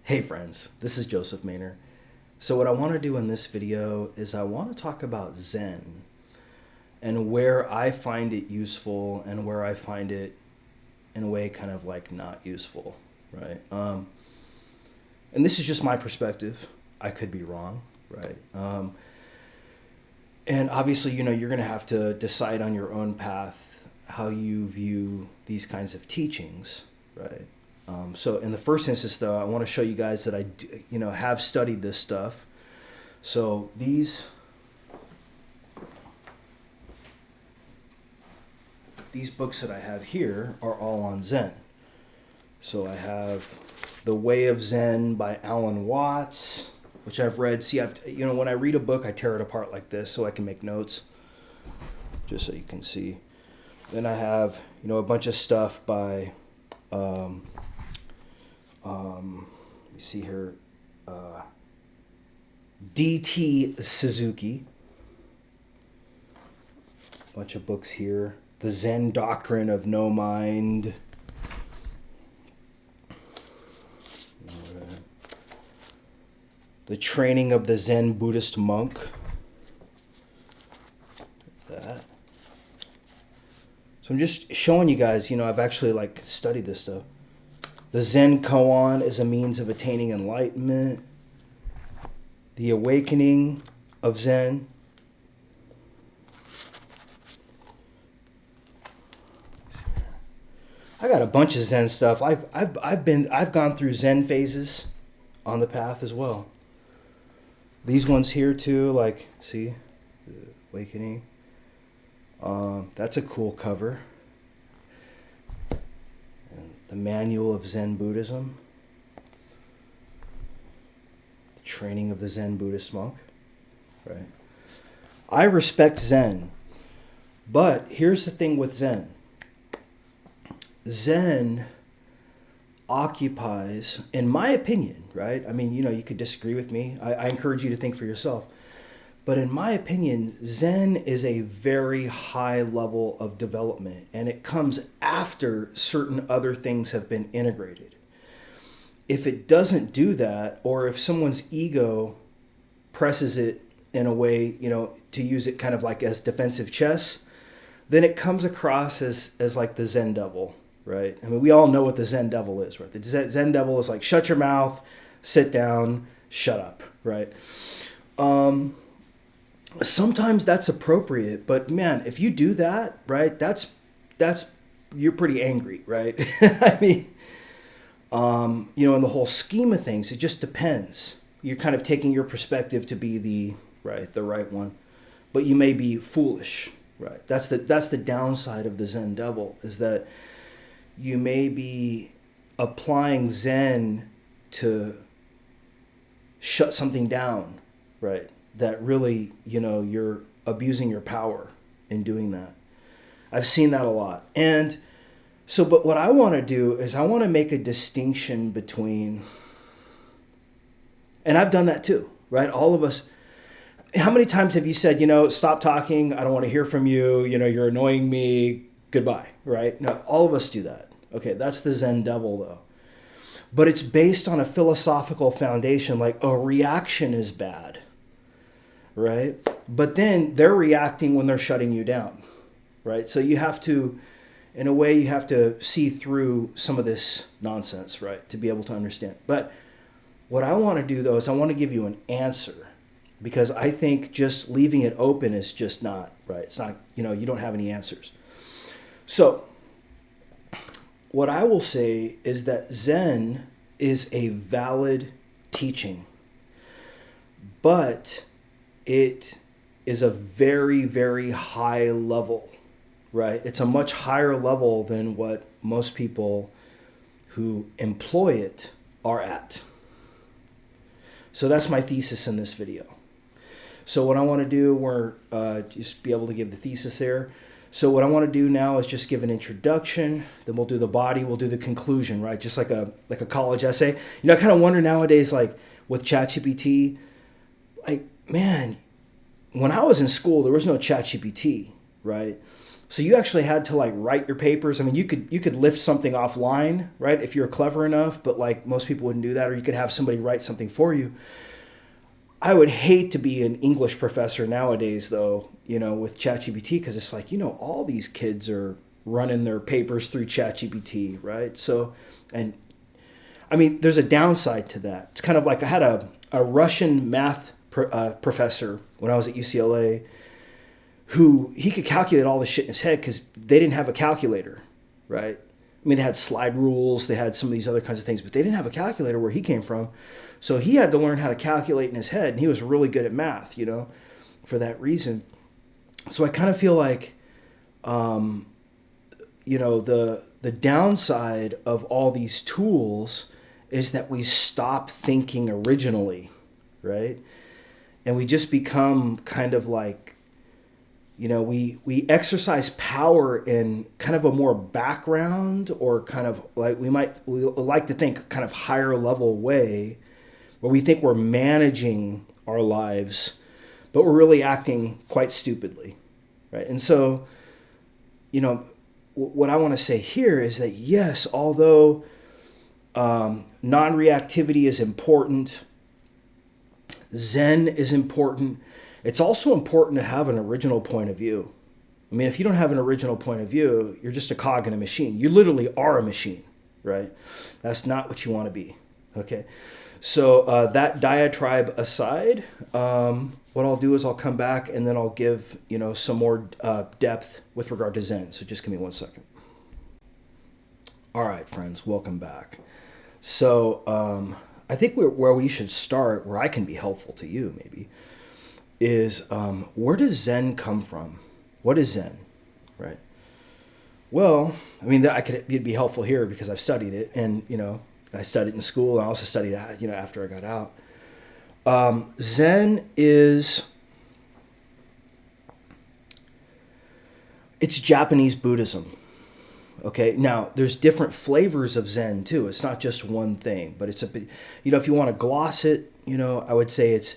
Hey friends, this is Joseph Maynor. So what I want to do in this video is I want to talk about Zen and where I find it useful and where I find it in a way kind of like not useful, right? And this is just my perspective. I could be wrong, right? And obviously, you're going to have to decide on your own path how you view these kinds of teachings, right? So in the first instance, though, I want to show you guys that I, have studied this stuff. So these books that I have here are all on Zen. So I have The Way of Zen by Alan Watts, which I've read. See, when I read a book, I tear it apart like this so I can make notes, just so you can see. Then I have, a bunch of stuff by, let me see here, D.T. Suzuki. A bunch of books here. The Zen Doctrine of No Mind. The Training of the Zen Buddhist Monk. That. So I'm just showing you guys, I've actually studied this stuff. The Zen Koan is a means of attaining enlightenment. The Awakening of Zen. I got a bunch of Zen stuff. I've gone through Zen phases on the path as well. These ones here too, see, the Awakening. That's a cool cover. And the Manual of Zen Buddhism. The Training of the Zen Buddhist Monk. Right. I respect Zen, but here's the thing with Zen. Zen occupies, in my opinion, right? I mean, you could disagree with me. I encourage you to think for yourself. But in my opinion, Zen is a very high level of development, and it comes after certain other things have been integrated. If it doesn't do that, or if someone's ego presses it in a way, to use it kind of like as defensive chess, then it comes across as like the Zen Devil, right? I mean, we all know what the Zen Devil is, right? The Zen Devil is like, shut your mouth, sit down, shut up, right? Sometimes that's appropriate, but man, if you do that, right, that's you're pretty angry, right? I mean, in the whole scheme of things, it just depends. You're kind of taking your perspective to be the right one, but you may be foolish, right? That's the downside of the Zen Devil, is that you may be applying Zen to shut something down, right? That really, you're abusing your power in doing that. I've seen that a lot. And so, but what I want to do is I want to make a distinction between, and I've done that too, right? All of us. How many times have you said, stop talking, I don't want to hear from you, you're annoying me, goodbye, right? No, all of us do that. Okay, that's the Zen Devil though. But it's based on a philosophical foundation, like a reaction is bad, right? But then they're reacting when they're shutting you down, right? So you have to, in a way, you have to see through some of this nonsense, right, to be able to understand. But what I want to do though is I want to give you an answer, because I think just leaving it open is just not right. It's not, you don't have any answers. So what I will say is that Zen is a valid teaching, but it is a very, very high level, right? It's a much higher level than what most people who employ it are at. So that's my thesis in this video. So what I want to do, we're just be able to give the thesis there. So what I want to do now is just give an introduction, then we'll do the body, we'll do the conclusion, right? Just like a college essay. I kind of wonder nowadays, with ChatGPT, man, when I was in school, there was no ChatGPT, right? So you actually had to like write your papers. I mean, you could lift something offline, right? If you're clever enough, but like most people wouldn't do that, or you could have somebody write something for you. I would hate to be an English professor nowadays, though, with ChatGPT, because it's like, all these kids are running their papers through ChatGPT, right? So, and I mean, there's a downside to that. It's kind of like I had a Russian math professor when I was at UCLA who he could calculate all this shit in his head because they didn't have a calculator, right? I mean, they had slide rules, they had some of these other kinds of things, but they didn't have a calculator where he came from. So he had to learn how to calculate in his head, and he was really good at math, for that reason. So I kind of feel like, the downside of all these tools is that we stop thinking originally, right? And we just become kind of like, we exercise power in kind of a more background, or kind of like we like to think kind of higher level way, where we think we're managing our lives, but we're really acting quite stupidly, right? And so, what I want to say here is that yes, although non-reactivity is important, Zen is important, it's also important to have an original point of view. I mean, if you don't have an original point of view, you're just a cog in a machine. You literally are a machine, right? That's not what you want to be, okay? So that diatribe aside, what I'll do is I'll come back and then I'll give, some more depth with regard to Zen. So just give me 1 second. All right, friends, welcome back. So I think where we should start, where I can be helpful to you maybe, is where does Zen come from? What is Zen, right? Well, I mean, it'd be helpful here because I've studied it, and I studied it in school, and I also studied it, after I got out. Zen is, it's Japanese Buddhism. Okay, now there's different flavors of Zen too. It's not just one thing, but it's if you want to gloss it, I would say it's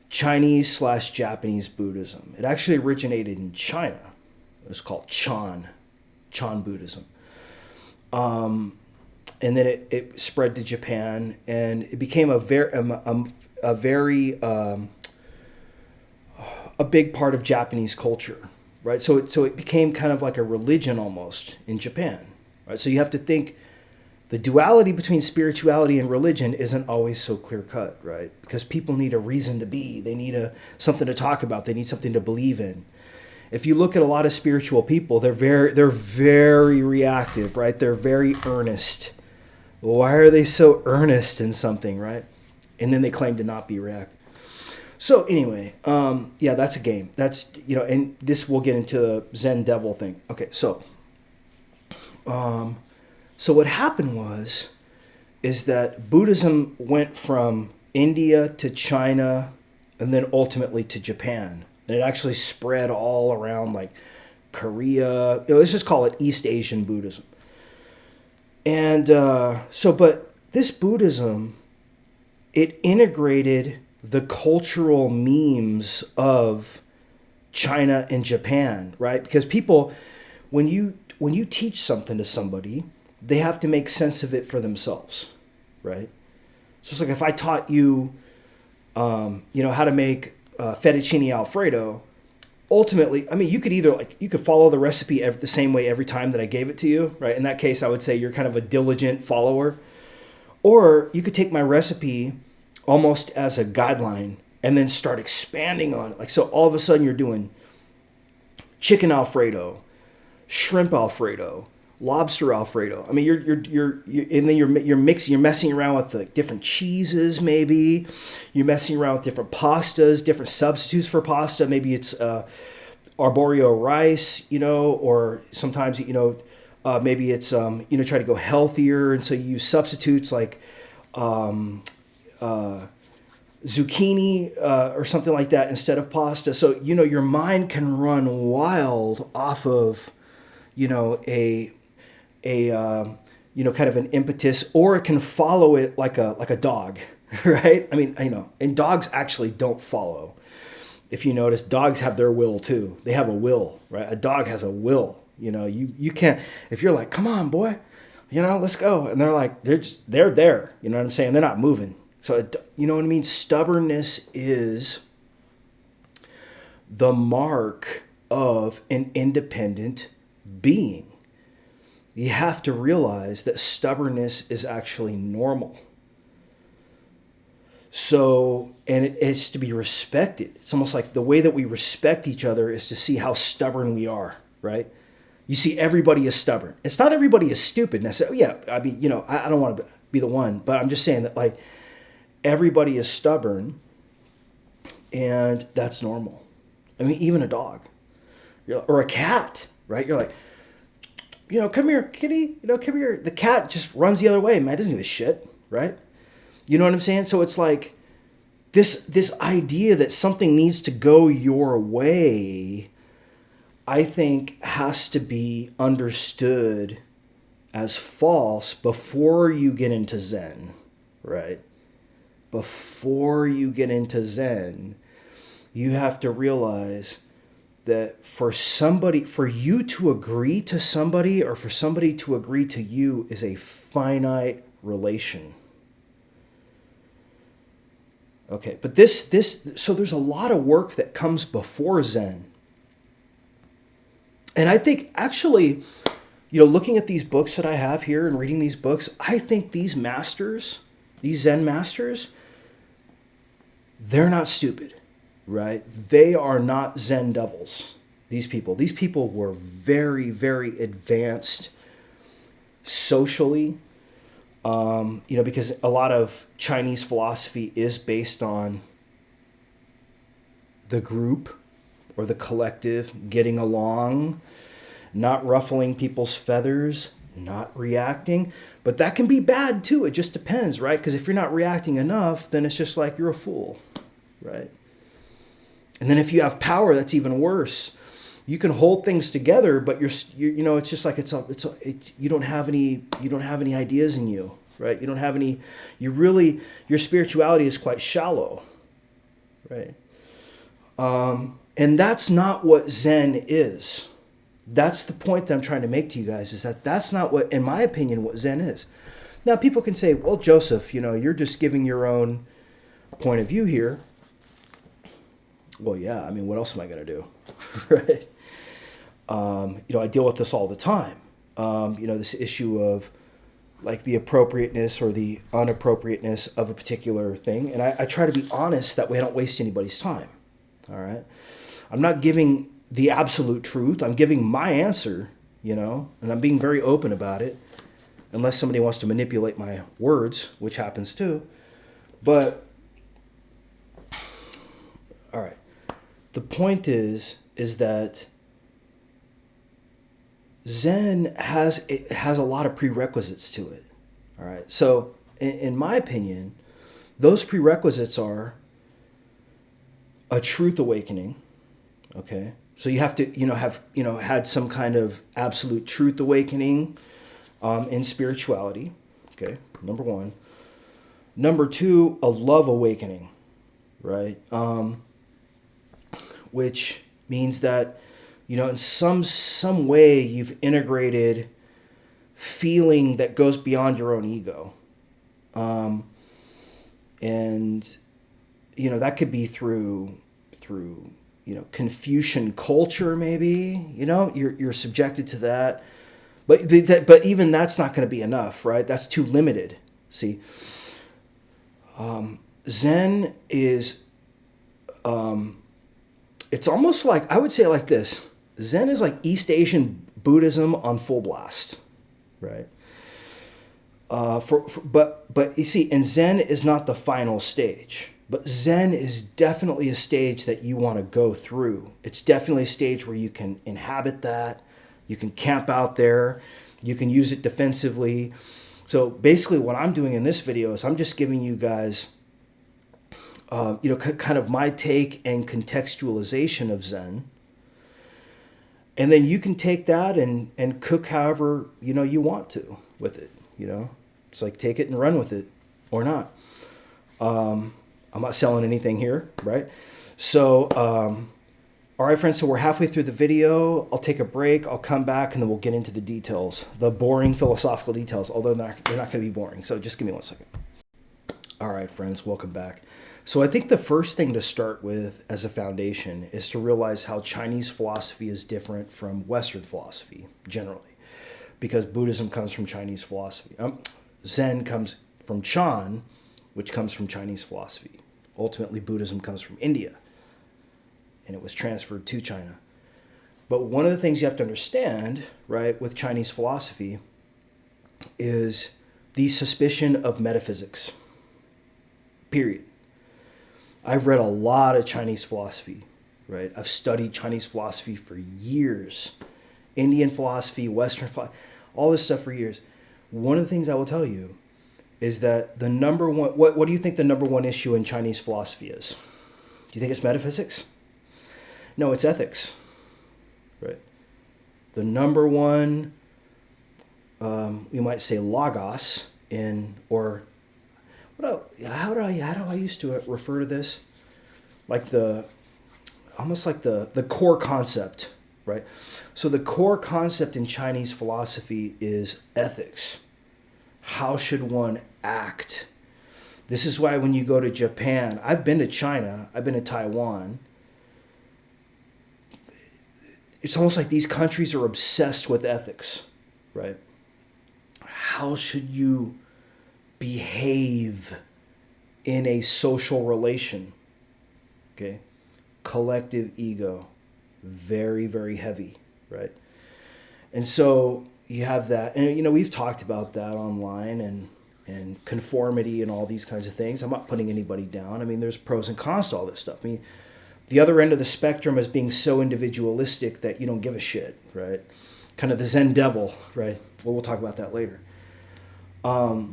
Chinese/Japanese Buddhism. It actually originated in China. It was called Chan Buddhism. And then it spread to Japan, and it became a big part of Japanese culture, right? So it became kind of like a religion almost in Japan, right? So you have to think the duality between spirituality and religion isn't always so clear cut, right? Because people need a reason to be. They need something to talk about. They need something to believe in. If you look at a lot of spiritual people, they're very reactive, right? They're very earnest. Why are they so earnest in something, right? And then they claim to not be reactive. So anyway, that's a game. That's, and this will get into the Zen Devil thing. Okay, so what happened is that Buddhism went from India to China and then ultimately to Japan. And it actually spread all around like Korea. Let's just call it East Asian Buddhism. And but this Buddhism, it integrated the cultural memes of China and Japan, right? Because people, when you teach something to somebody, they have to make sense of it for themselves, right? So it's like if I taught you, how to make fettuccine Alfredo, ultimately, I mean, you could follow the recipe the same way every time that I gave it to you, right? In that case, I would say you're kind of a diligent follower. Or you could take my recipe almost as a guideline and then start expanding on it. Like, so all of a sudden you're doing chicken Alfredo, shrimp Alfredo, lobster Alfredo. I mean, you're messing around with the different cheeses. Maybe you're messing around with different pastas, different substitutes for pasta. Maybe it's arborio rice, or sometimes maybe it's try to go healthier, and so you use substitutes like zucchini or something like that instead of pasta. So your mind can run wild off of kind of an impetus, or it can follow it like a dog, right? I mean, and dogs actually don't follow. If you notice, dogs have their will too. They have a will, right? A dog has a will. You can't, if you're like, come on, boy, let's go. And they're like, they're there. You know what I'm saying? They're not moving. So, you know what I mean? Stubbornness is the mark of an independent being. You have to realize that stubbornness is actually normal. So, and it is to be respected. It's almost like the way that we respect each other is to see how stubborn we are, right? You see, everybody is stubborn. It's not everybody is stupid necessarily. Yeah, I mean, I don't want to be the one, but I'm just saying that, like, everybody is stubborn, and that's normal. I mean, even a dog, or a cat, right? You're like, come here, kitty. Come here. The cat just runs the other way, man. It doesn't give a shit, right? You know what I'm saying? So it's like this idea that something needs to go your way, I think, has to be understood as false before you get into Zen, right? Before you get into Zen, you have to realize that for you to agree to somebody, or for somebody to agree to you, is a finite relation. Okay, but so there's a lot of work that comes before Zen. And I think actually, looking at these books that I have here and reading these books, I think these Zen masters, they're not stupid, right? They are not Zen devils, these people. These people were very, very advanced socially, because a lot of Chinese philosophy is based on the group or the collective getting along, not ruffling people's feathers, not reacting. But that can be bad too. It just depends, right? Because if you're not reacting enough, then it's just like you're a fool, right? And then if you have power, that's even worse. You can hold things together, but it's just like you don't have any ideas in you, right? You don't have any. Your spirituality is quite shallow, right? And that's not what Zen is. That's the point that I'm trying to make to you guys, is that that's not what, in my opinion, what Zen is. Now, people can say, well, Joseph, you're just giving your own point of view here. Well, yeah, I mean, what else am I going to do, right? I deal with this all the time. This issue of like the appropriateness or the inappropriateness of a particular thing. And I try to be honest, that way I don't waste anybody's time. All right. I'm not giving the absolute truth. I'm giving my answer, and I'm being very open about it, unless somebody wants to manipulate my words, which happens too. But, all right. The point is that Zen has a lot of prerequisites to it. All right. So in my opinion, those prerequisites are a truth awakening. Okay. So you have to, have, had some kind of absolute truth awakening in spirituality. Okay. Number one. Number two, a love awakening, right? Which means that, in some way you've integrated feeling that goes beyond your own ego. And, that could be through Confucian culture, maybe, you're subjected to that. But even that's not going to be enough, right? That's too limited. See, Zen is, it's almost like, I would say it like this. Zen is like East Asian Buddhism on full blast, right? But you see, and Zen is not the final stage, but Zen is definitely a stage that you want to go through. It's definitely a stage where you can inhabit that, you can camp out there, you can use it defensively. So basically what I'm doing in this video is I'm just giving you guys, kind of my take and contextualization of Zen. And then you can take that and cook however, you want to with it, It's like take it and run with it or not. I'm not selling anything here, right? So, all right, friends, so we're halfway through the video. I'll take a break. I'll come back, and then we'll get into the details, the boring philosophical details, although they're not going to be boring. So just give me 1 second. All right, friends, welcome back. So I think the first thing to start with as a foundation is to realize how Chinese philosophy is different from Western philosophy generally, because Buddhism comes from Chinese philosophy. Zen comes from Chan, which comes from Chinese philosophy. Ultimately, Buddhism comes from India, and it was transferred to China. But one of the things you have to understand, right, with Chinese philosophy is the suspicion of metaphysics. Period. I've read a lot of Chinese philosophy, right? I've studied Chinese philosophy for years. Indian philosophy, Western philosophy, all this stuff for years. One of the things I will tell you is that the number one, what do you think the number one issue in Chinese philosophy is? Do you think it's metaphysics? No, it's ethics, right? The number one, you might say logos how do I used to refer to this? Almost like the core concept, right? So the core concept in Chinese philosophy is ethics. How should one act? This is why when you go to Japan, I've been to China, I've been to Taiwan. It's almost like these countries are obsessed with ethics, right? How should you behave in a social relation? Okay. Collective ego. Very, very heavy, right? And so you have that. And, we've talked about that online and conformity and all these kinds of things. I'm not putting anybody down. I mean, there's pros and cons to all this stuff. I mean, the other end of the spectrum is being so individualistic that you don't give a shit, right? Kind of the Zen Devil, right? Well, we'll talk about that later. So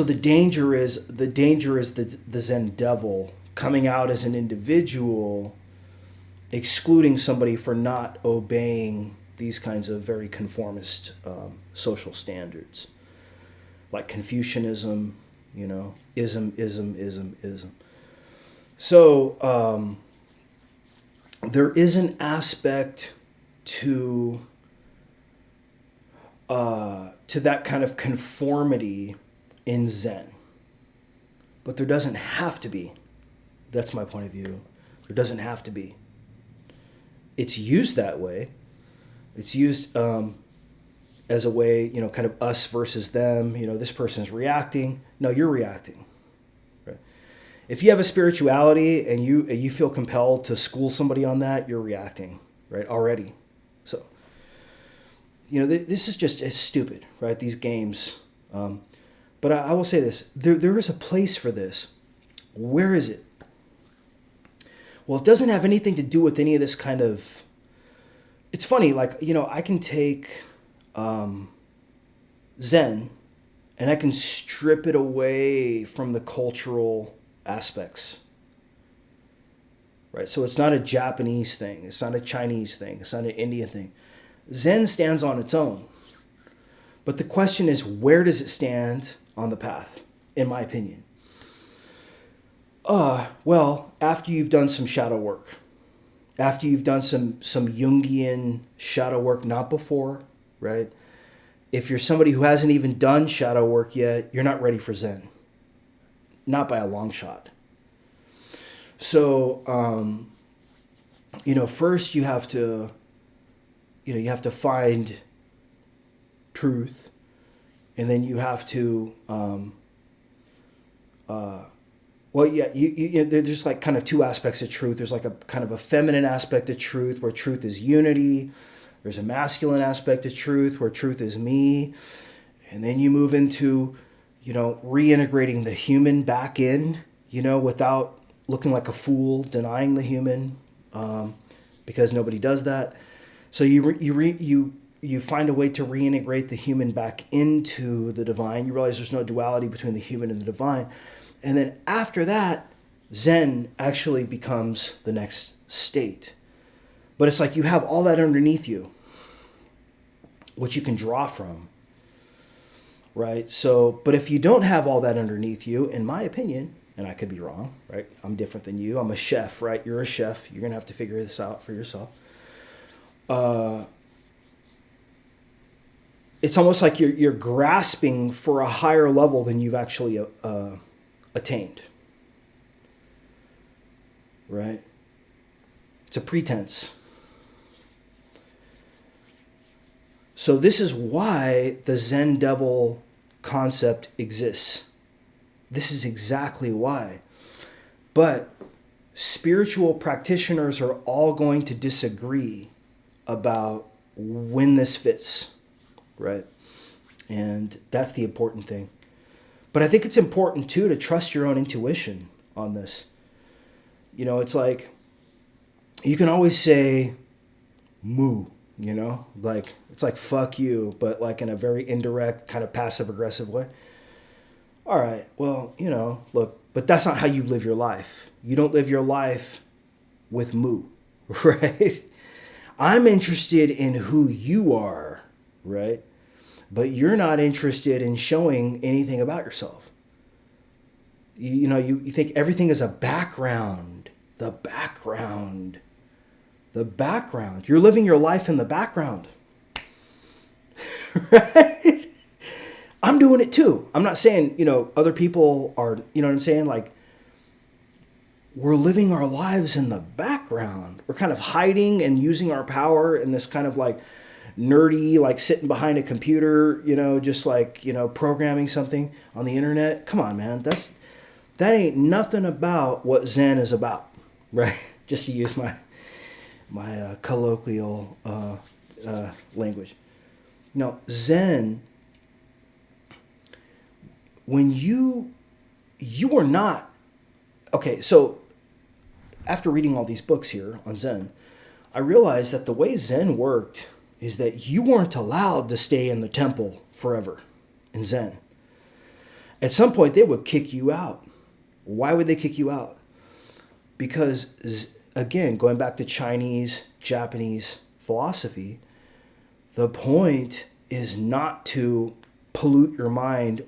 the danger is the Zen Devil coming out as an individual, excluding somebody for not obeying these kinds of very conformist social standards, like Confucianism, ism. So there is an aspect to that kind of conformity in Zen, but there doesn't have to be. That's my point of view. There doesn't have to be. It's used that way. It's used as a way, kind of us versus them. This person's reacting. No, you're reacting. Right? If you have a spirituality and you feel compelled to school somebody on that, you're reacting, right? Already. So, this is just as stupid, right? These games. But I will say this. There is a place for this. Where is it? Well, it doesn't have anything to do with any of this kind of... It's funny, I can take Zen and I can strip it away from the cultural aspects. Right? So it's not a Japanese thing. It's not a Chinese thing. It's not an Indian thing. Zen stands on its own. But the question is, where does it stand on the path, in my opinion? Well, after you've done some shadow work, after you've done some Jungian shadow work, not before, right? If you're somebody who hasn't even done shadow work yet, you're not ready for Zen. Not by a long shot. So, first you have to find truth, and then you have to, there's like kind of two aspects of truth. There's like a kind of a feminine aspect of truth where truth is unity. There's a masculine aspect of truth where truth is me. And then you move into, reintegrating the human back in, without looking like a fool, denying the human, because nobody does that. So you find a way to reintegrate the human back into the divine. You realize there's no duality between the human and the divine. And then after that, Zen actually becomes the next state. But it's like you have all that underneath you, which you can draw from, right? So, but if you don't have all that underneath you, in my opinion, and I could be wrong, right? I'm different than you. I'm a chef, right? You're a chef. You're going to have to figure this out for yourself. It's almost like you're grasping for a higher level than you've actually attained, right? It's a pretense. So this is why the Zen Devil concept exists. This is exactly why. But spiritual practitioners are all going to disagree about when this fits, right? And that's the important thing. But I think it's important too to trust your own intuition on this. You know, it's like, you can always say moo, you know, like it's like fuck you, but like in a very indirect kind of passive aggressive way. All right, well, you know, look, but that's not how you live your life. You don't live your life with moo, right? I'm interested in who you are, right? But you're not interested in showing anything about yourself. You know, you think everything is a background. The background. You're living your life in the background. Right? I'm doing it too. I'm not saying, you know, other people are, you know what I'm saying? Like, we're living our lives in the background. We're kind of hiding and using our power in this kind of like nerdy, like sitting behind a computer, you know, just like, you know, programming something on the internet. Come on, man. That ain't nothing about what Zen is about, right? Just to use my colloquial language. No, Zen, when you are not, okay, so after reading all these books here on Zen, I realized that the way Zen worked is that you weren't allowed to stay in the temple forever in Zen. At some point, they would kick you out. Why would they kick you out? Because, again, going back to Chinese, Japanese philosophy, the point is not to pollute your mind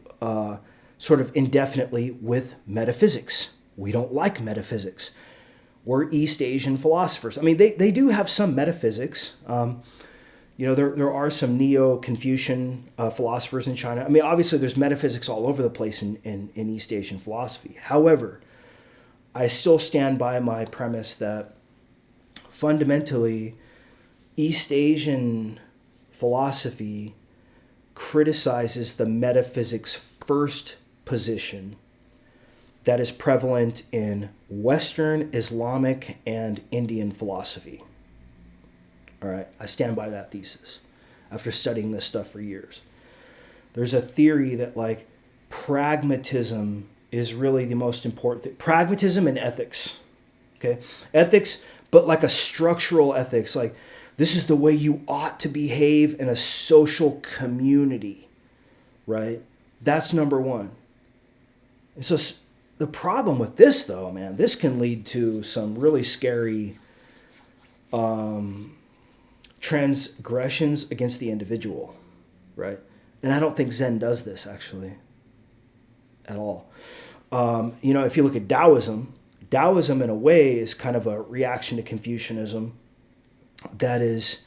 sort of indefinitely with metaphysics. We don't like metaphysics. We're East Asian philosophers. I mean, they do have some metaphysics. You know, there are some Neo-Confucian philosophers in China. I mean, obviously, there's metaphysics all over the place in East Asian philosophy. However, I still stand by my premise that fundamentally, East Asian philosophy criticizes the metaphysics first position that is prevalent in Western, Islamic, and Indian philosophy. All right, I stand by that thesis after studying this stuff for years. There's a theory that like pragmatism is really the most important thing. Pragmatism and ethics, okay? Ethics, but like a structural ethics, like this is the way you ought to behave in a social community, right? That's number one. And so the problem with this, though, man, this can lead to some really scary transgressions against the individual, right? And I don't think Zen does this, actually, at all. You know, if you look at Taoism in a way is kind of a reaction to Confucianism that is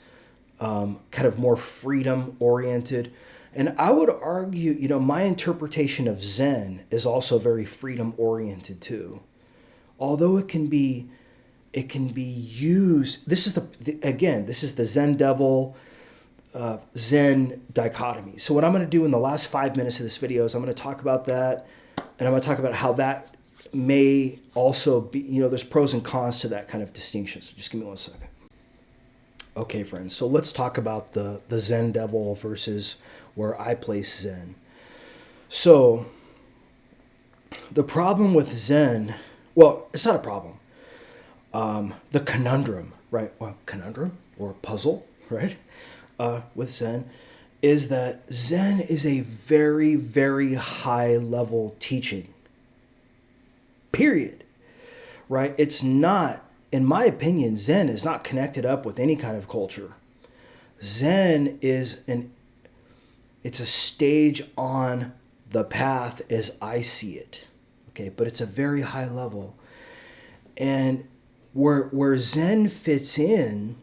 kind of more freedom-oriented. And I would argue, you know, my interpretation of Zen is also very freedom-oriented too. Although it can be used. This is this is the Zen Devil, Zen dichotomy. So what I'm going to do in the last 5 minutes of this video is I'm going to talk about that, and I'm going to talk about how that may also be, you know, there's pros and cons to that kind of distinction. So just give me 1 second. Okay, friends, so let's talk about the Zen Devil versus where I place Zen. So the problem with Zen, well, it's not a problem. The conundrum, right? Well, conundrum or puzzle, right? With Zen is that Zen is a very, very high level teaching. Period. Right? It's not, in my opinion, Zen is not connected up with any kind of culture. Zen is it's a stage on the path as I see it. Okay, but it's a very high level. And where Zen fits in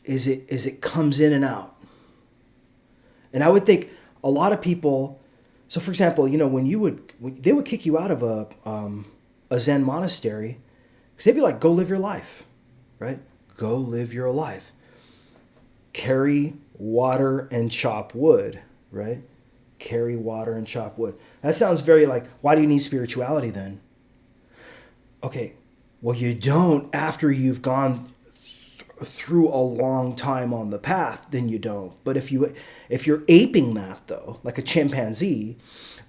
is it comes in and out. And I would think a lot of people, so for example, when they would kick you out of a Zen monastery, because they'd be like, go live your life, right? Go live your life. Carry water and chop wood, right? Carry water and chop wood. That sounds very like, why do you need spirituality then? Okay, well, you don't after you've gone through a long time on the path, then you don't. But if you're aping that though, like a chimpanzee,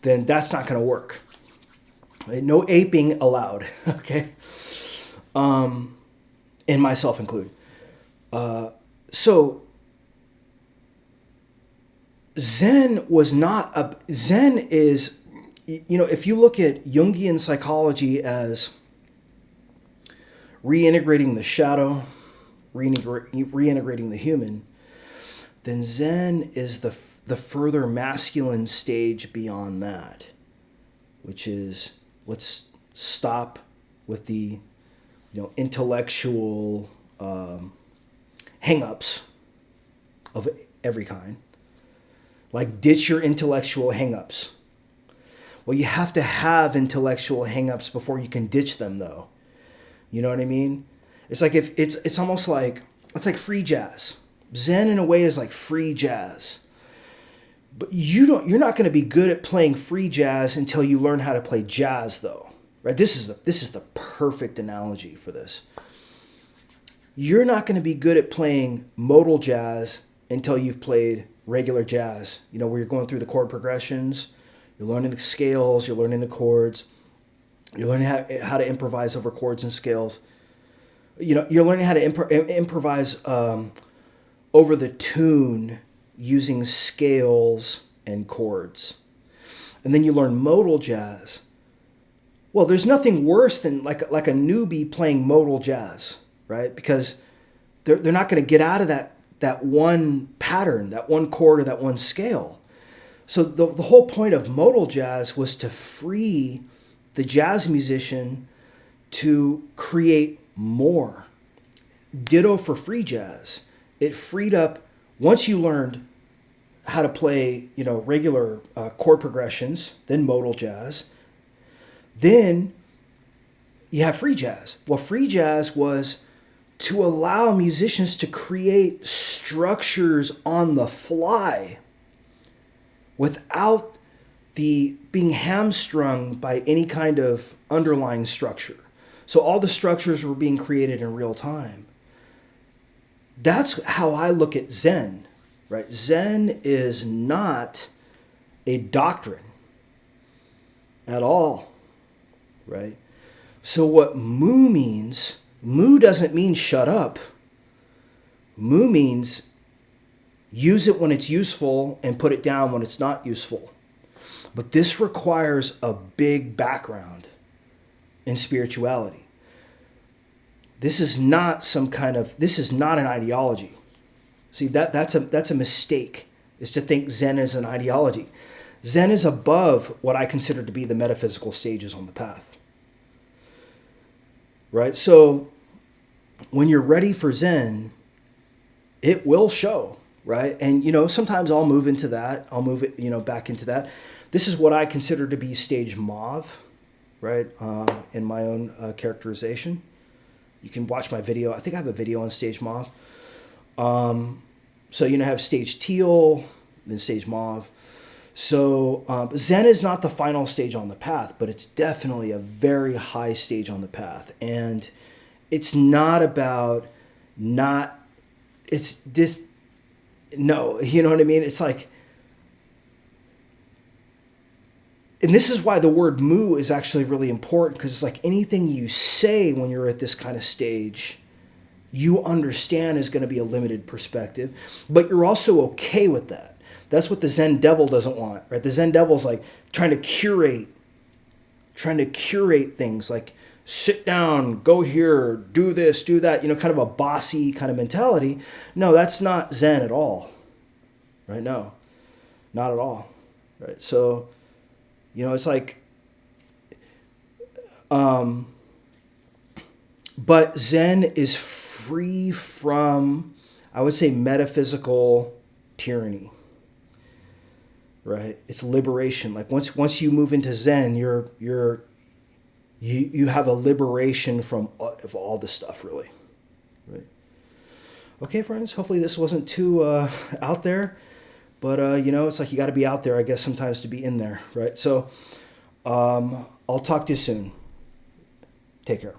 then that's not going to work. No aping allowed. Okay, and myself included. So Zen is, if you look at Jungian psychology as reintegrating the shadow, reintegrating the human, then Zen is the further masculine stage beyond that, which is, let's stop with the intellectual hang-ups of every kind. Like, ditch your intellectual hang-ups. Well, you have to have intellectual hang-ups before you can ditch them, though. You know what I mean? It's like it's almost like, it's like free jazz. Zen in a way is like free jazz. But you're not going to be good at playing free jazz until you learn how to play jazz, though. Right? This is the perfect analogy for this. You're not going to be good at playing modal jazz until you've played regular jazz. Where you're going through the chord progressions, you're learning the scales, you're learning the chords, you're learning how to improvise over chords and scales. You're learning how to improvise over the tune using scales and chords. And then you learn modal jazz. Well, there's nothing worse than like a newbie playing modal jazz, right? Because they're not going to get out of that one pattern, that one chord or that one scale. So the whole point of modal jazz was to free the jazz musician to create more. Ditto for free jazz. It freed up, once you learned how to play, regular chord progressions, then modal jazz, then you have free jazz. Well, free jazz was to allow musicians to create structures on the fly without the being hamstrung by any kind of underlying structure. So all the structures were being created in real time. That's how I look at Zen, right? Zen is not a doctrine at all, right? So what mu means, mu doesn't mean shut up. Mu means use it when it's useful and put it down when it's not useful. But this requires a big background in spirituality. This is not an ideology. See, that's a mistake, is to think Zen is an ideology. Zen is above what I consider to be the metaphysical stages on the path. Right? So when you're ready for Zen, it will show, right? And, sometimes I'll move into that. I'll move it, back into that. This is what I consider to be stage mauve, right? In my own characterization. You can watch my video. I think I have a video on stage mauve. So, have stage teal, then stage mauve. So Zen is not the final stage on the path, but it's definitely a very high stage on the path. And it's not about it's this, no, you know what I mean? It's like, and this is why the word mu is actually really important, because it's like anything you say when you're at this kind of stage, you understand is going to be a limited perspective, but you're also okay with that. That's what the Zen Devil doesn't want, right? The Zen Devil's like trying to curate things, like sit down, go here, do this, do that, kind of a bossy kind of mentality. No, that's not Zen at all, right? No, not at all, right? So, it's like But Zen is free from, I would say, metaphysical tyranny. Right? It's liberation. Like once you move into Zen, you have a liberation from of all this stuff, really. Right? Okay, friends. Hopefully this wasn't too out there, but it's like you got to be out there, I guess, sometimes to be in there, right? So I'll talk to you soon. Take care.